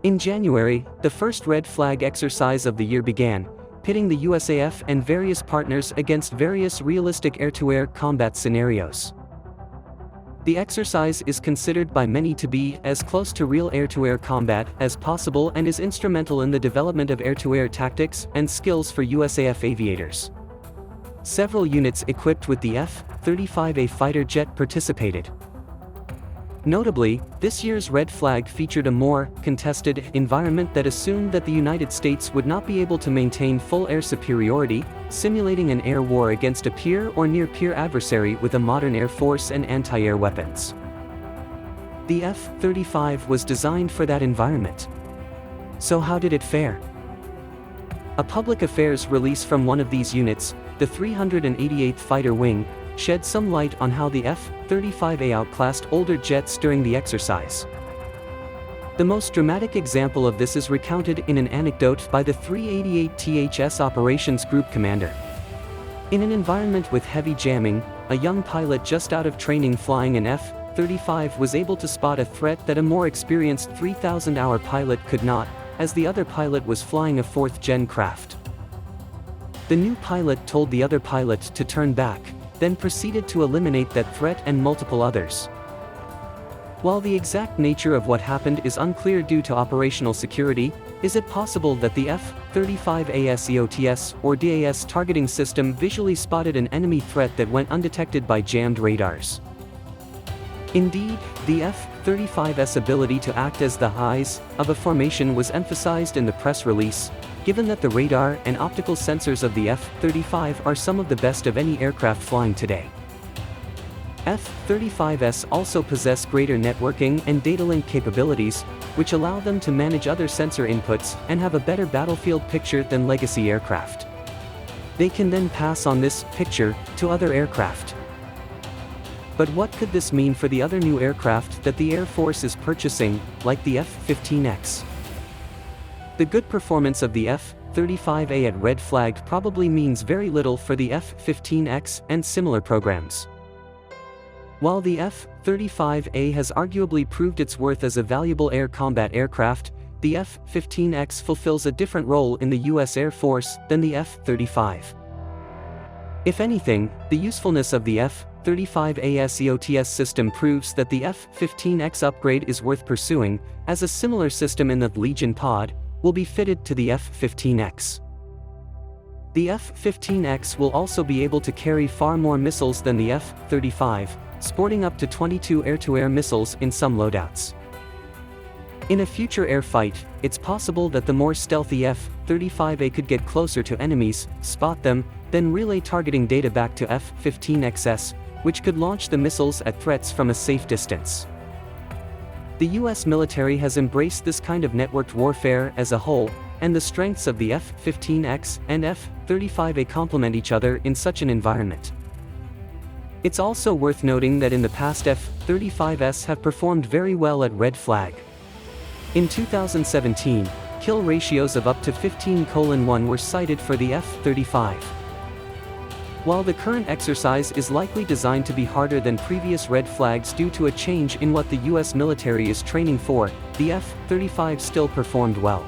In January, the first red flag exercise of the year began, pitting the USAF and various partners against various realistic air-to-air combat scenarios. The exercise is considered by many to be as close to real air-to-air combat as possible and is instrumental in the development of air-to-air tactics and skills for USAF aviators. Several units equipped with the F-35A fighter jet participated. Notably, this year's red flag featured a more contested environment that assumed that the United States would not be able to maintain full air superiority, simulating an air war against a peer or near-peer adversary with a modern air force and anti-air weapons. The F-35 was designed for that environment. So how did it fare? A public affairs release from one of these units, the 388th Fighter Wing, shed some light on how the F-35A outclassed older jets during the exercise. The most dramatic example of this is recounted in an anecdote by the 388th Operations Group Commander. In an environment with heavy jamming, a young pilot just out of training flying an F-35 was able to spot a threat that a more experienced 3,000-hour pilot could not, as the other pilot was flying a fourth-gen craft. The new pilot told the other pilot to turn back, then proceeded to eliminate that threat and multiple others. While the exact nature of what happened is unclear due to operational security, is it possible that the F-35A's EOTS or DAS targeting system visually spotted an enemy threat that went undetected by jammed radars? Indeed, the F-35's ability to act as the eyes of a formation was emphasized in the press release, given that the radar and optical sensors of the F-35 are some of the best of any aircraft flying today. F-35s also possess greater networking and data link capabilities, which allow them to manage other sensor inputs and have a better battlefield picture than legacy aircraft. They can then pass on this picture to other aircraft. But what could this mean for the other new aircraft that the Air Force is purchasing, like the F-15X? The good performance of the F-35A at red flag probably means very little for the F-15X and similar programs. While the F-35A has arguably proved its worth as a valuable air combat aircraft, the F-15X fulfills a different role in the U.S. Air Force than the F-35. If anything, the usefulness of the F-35A's EOTS system proves that the F-15X upgrade is worth pursuing, as a similar system in the Legion pod will be fitted to the F-15X. The F-15X will also be able to carry far more missiles than the F-35, sporting up to 22 air-to-air missiles in some loadouts. In a future air fight, it's possible that the more stealthy F-35A could get closer to enemies, spot them, then relay targeting data back to F-15XS, which could launch the missiles at threats from a safe distance. The US military has embraced this kind of networked warfare as a whole, and the strengths of the F-15X and F-35A complement each other in such an environment. It's also worth noting that in the past F-35s have performed very well at red flag. In 2017, kill ratios of up to 15:1 were cited for the F-35. While the current exercise is likely designed to be harder than previous red flags due to a change in what the US military is training for, the F-35 still performed well.